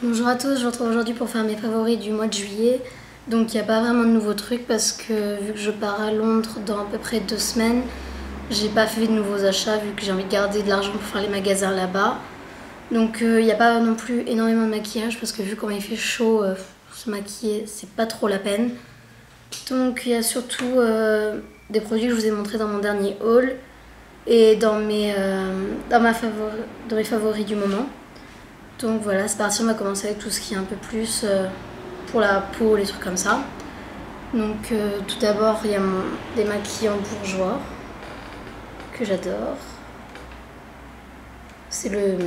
Bonjour à tous, je vous retrouve aujourd'hui pour faire mes favoris du mois de juillet. Donc il n'y a pas vraiment de nouveaux trucs parce que vu que je pars à Londres dans à peu près 2 semaines, j'ai pas fait de nouveaux achats vu que j'ai envie de garder de l'argent pour faire les magasins là-bas. Donc il n'y a pas non plus énormément de maquillage parce que vu comment il fait chaud, se maquiller c'est pas trop la peine. Donc il y a surtout des produits que je vous ai montrés dans mon dernier haul et dans mes favoris du moment. Donc voilà, c'est parti, on va commencer avec tout ce qui est un peu plus pour la peau, les trucs comme ça. Donc tout d'abord, il y a mon démaquillant bourgeois que j'adore. C'est le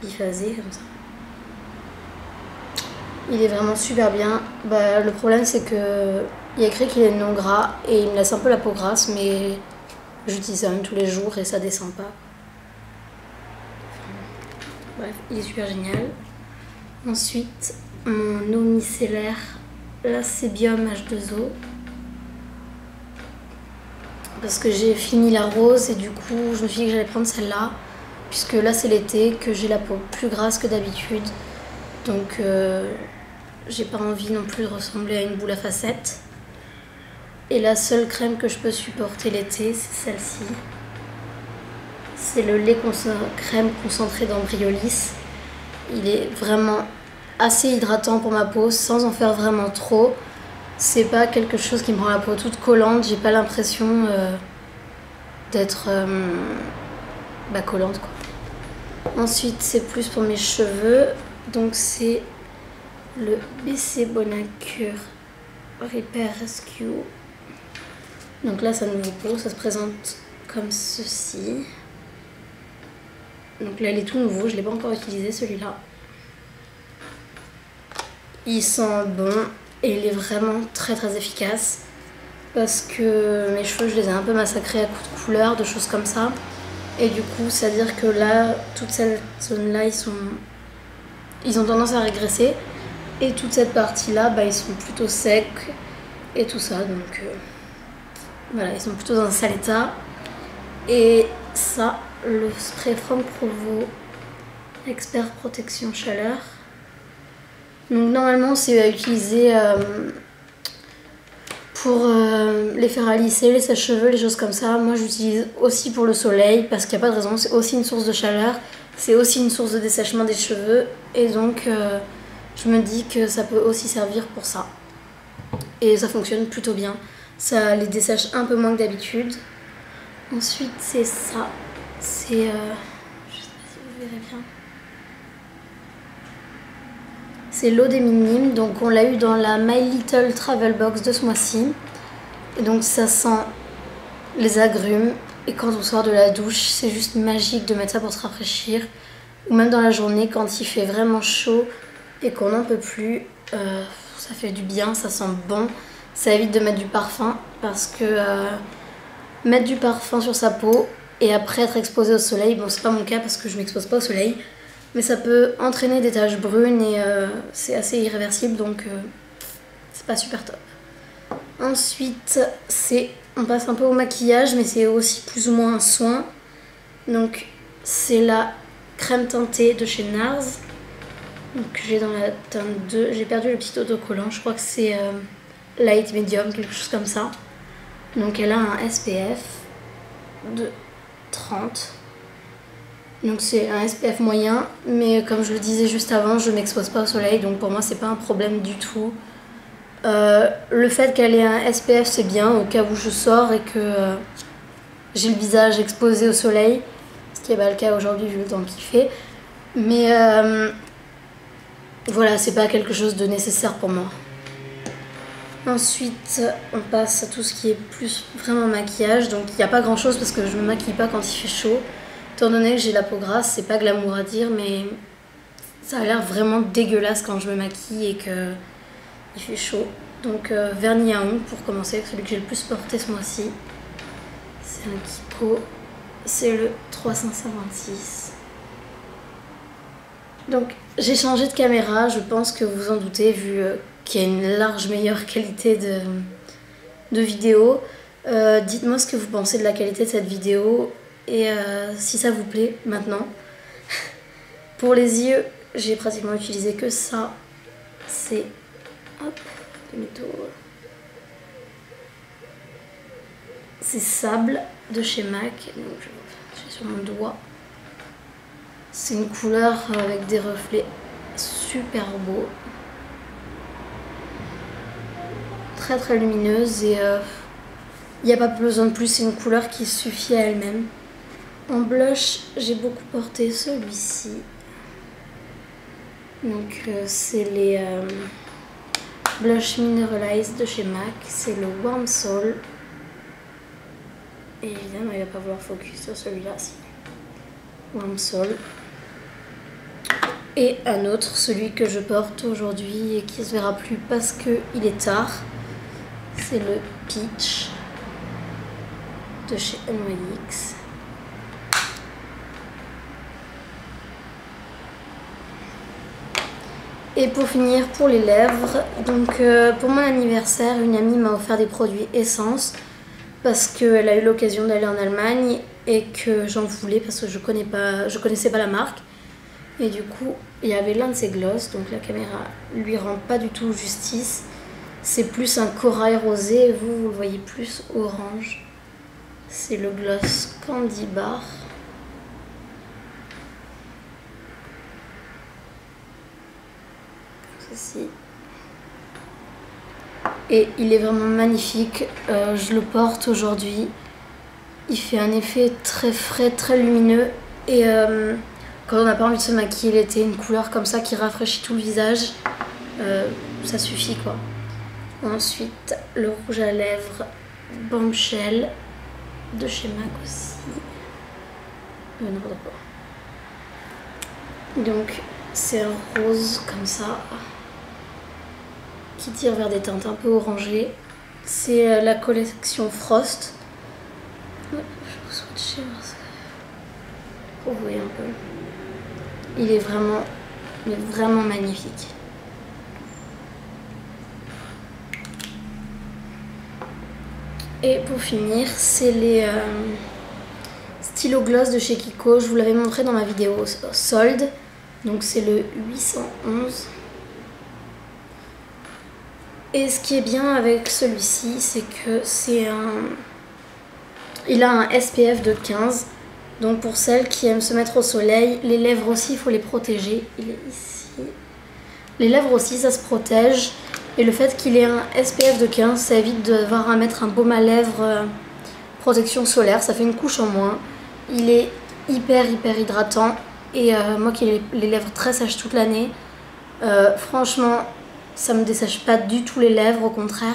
biphasé comme ça. Il est vraiment super bien. Bah, le problème c'est que il y a écrit qu'il est non gras et il me laisse un peu la peau grasse, mais j'utilise ça même tous les jours et ça descend pas. Bref, il est super génial. Ensuite, mon eau micellaire, la Sébium H2O. Parce que j'ai fini la rose et du coup, je me suis dit que j'allais prendre celle-là. Puisque là, c'est l'été, que j'ai la peau plus grasse que d'habitude. Donc, j'ai pas envie non plus de ressembler à une boule à facettes. Et la seule crème que je peux supporter l'été, c'est celle-ci. C'est le lait crème concentré d'Embryolis. Il est vraiment assez hydratant pour ma peau sans en faire vraiment trop. C'est pas quelque chose qui me rend la peau toute collante. J'ai pas l'impression d'être collante quoi. Ensuite, c'est plus pour mes cheveux. Donc c'est le BC Bonacure Repair Rescue. Donc là, c'est un nouveau pot. Ça se présente comme ceci. Donc là, il est tout nouveau, je ne l'ai pas encore utilisé celui-là. Il sent bon et il est vraiment très très efficace. Parce que mes cheveux, je les ai un peu massacrés à coups de couleur, de choses comme ça. Et du coup, c'est-à-dire que là, toute cette zone-là, ils ont tendance à régresser. Et toute cette partie-là, bah, ils sont plutôt secs et tout ça. Donc voilà, ils sont plutôt dans un sale état. Et ça, le spray Franck Provo Expert Protection Chaleur. Donc normalement c'est à utiliser pour les faire à lisser, les sèche-cheveux, les choses comme ça. Moi j'utilise aussi pour le soleil parce qu'il n'y a pas de raison, c'est aussi une source de chaleur, c'est aussi une source de dessèchement des cheveux et donc je me dis que ça peut aussi servir pour ça. Et ça fonctionne plutôt bien, ça les dessèche un peu moins que d'habitude. Ensuite c'est ça, c'est, je sais pas si vous verrez bien, c'est l'eau des minimes, donc on l'a eu dans la My Little Travel Box de ce mois-ci. Et donc ça sent les agrumes et quand on sort de la douche, c'est juste magique de mettre ça pour se rafraîchir. Ou même dans la journée quand il fait vraiment chaud et qu'on n'en peut plus, ça fait du bien, ça sent bon. Ça évite de mettre du parfum parce que mettre du parfum sur sa peau et après être exposé au soleil, bon c'est pas mon cas parce que je m'expose pas au soleil, mais ça peut entraîner des taches brunes et c'est assez irréversible donc c'est pas super top. Ensuite on passe un peu au maquillage mais c'est aussi plus ou moins un soin. Donc c'est la crème teintée de chez NARS. Donc j'ai dans la teinte 2, j'ai perdu le petit autocollant, je crois que c'est Light Medium, quelque chose comme ça. Donc elle a un SPF de 30. Donc c'est un SPF moyen, mais comme je le disais juste avant, je m'expose pas au soleil, donc pour moi c'est pas un problème du tout. Le fait qu'elle ait un SPF c'est bien au cas où je sors et que j'ai le visage exposé au soleil, ce qui n'est pas le cas aujourd'hui vu le temps qu'il fait. Mais voilà, c'est pas quelque chose de nécessaire pour moi. Ensuite, on passe à tout ce qui est plus vraiment maquillage. Donc il n'y a pas grand chose parce que je me maquille pas quand il fait chaud. Étant donné que j'ai la peau grasse, c'est pas glamour à dire, mais ça a l'air vraiment dégueulasse quand je me maquille et qu'il fait chaud. Donc vernis à ongles pour commencer, celui que j'ai le plus porté ce mois-ci. C'est un Kiko, c'est le 356. Donc j'ai changé de caméra, je pense que vous vous en doutez vu qu'il y a une large meilleure qualité de vidéo. Dites-moi ce que vous pensez de la qualité de cette vidéo et si ça vous plaît maintenant. Pour les yeux, j'ai pratiquement utilisé que ça. C'est, hop, demi-tour. C'est Sable de chez MAC. Donc j'ai sur mon doigt. C'est une couleur avec des reflets super beaux. Très très lumineuse et il n'y a pas besoin de plus, c'est une couleur qui suffit à elle-même. En blush, j'ai beaucoup porté celui-ci. Donc c'est les Blush Mineralized de chez MAC. C'est le Warm Soul. Et évidemment, il va pas vouloir focus sur celui-là. Si. Warm Soul. Et un autre, celui que je porte aujourd'hui et qui ne se verra plus parce qu'il est tard. C'est le Peach de chez NYX. Et pour finir, pour les lèvres, donc pour mon anniversaire, une amie m'a offert des produits Essence parce qu'elle a eu l'occasion d'aller en Allemagne et que j'en voulais parce que je connaissais pas la marque. Et du coup, il y avait l'un de ces gloss, donc la caméra lui rend pas du tout justice. C'est plus un corail rosé et vous le voyez plus orange. C'est le gloss Candy Bar. Ceci. Et il est vraiment magnifique. Je le porte aujourd'hui. Il fait un effet très frais, très lumineux. Et quand on n'a pas envie de se maquiller l'été, une couleur comme ça qui rafraîchit tout le visage, ça suffit quoi. Ensuite, le rouge à lèvres Bombshell de chez MAC aussi. Donc, c'est un rose comme ça qui tire vers des teintes un peu orangées. C'est la collection Frost. Ouais, je vais swatcher parce que vous voyez un peu. Il est vraiment magnifique. Et pour finir, c'est les stylo gloss de chez Kiko. Je vous l'avais montré dans ma vidéo solde. Donc c'est le 811. Et ce qui est bien avec celui-ci, c'est que il a un SPF de 15. Donc pour celles qui aiment se mettre au soleil, les lèvres aussi, il faut les protéger. Il est ici. Les lèvres aussi, ça se protège. Et le fait qu'il ait un SPF de 15, ça évite de devoir mettre un baume à lèvres protection solaire. Ça fait une couche en moins. Il est hyper hydratant. Et moi qui ai les lèvres très sèches toute l'année, franchement, ça me dessèche pas du tout les lèvres. Au contraire,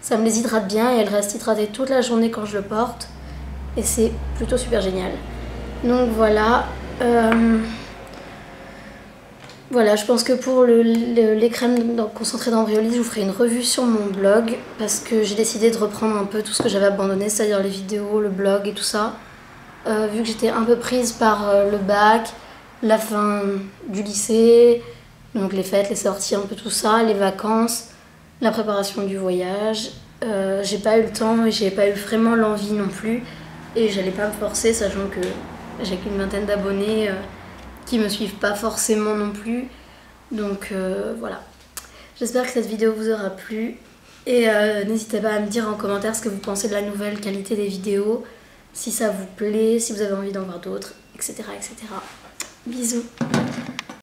ça me les hydrate bien et elles restent hydratées toute la journée quand je le porte. Et c'est plutôt super génial. Donc voilà. Voilà, je pense que pour les crèmes concentrées d'Embryolisse, je vous ferai une revue sur mon blog parce que j'ai décidé de reprendre un peu tout ce que j'avais abandonné, c'est-à-dire les vidéos, le blog et tout ça. Vu que j'étais un peu prise par le bac, la fin du lycée, donc les fêtes, les sorties, un peu tout ça, les vacances, la préparation du voyage. J'ai pas eu le temps et j'ai pas eu vraiment l'envie non plus et j'allais pas me forcer, sachant que j'ai qu'une vingtaine d'abonnés qui me suivent pas forcément non plus. Donc voilà. J'espère que cette vidéo vous aura plu. Et n'hésitez pas à me dire en commentaire ce que vous pensez de la nouvelle qualité des vidéos. Si ça vous plaît, si vous avez envie d'en voir d'autres, etc. etc. Bisous.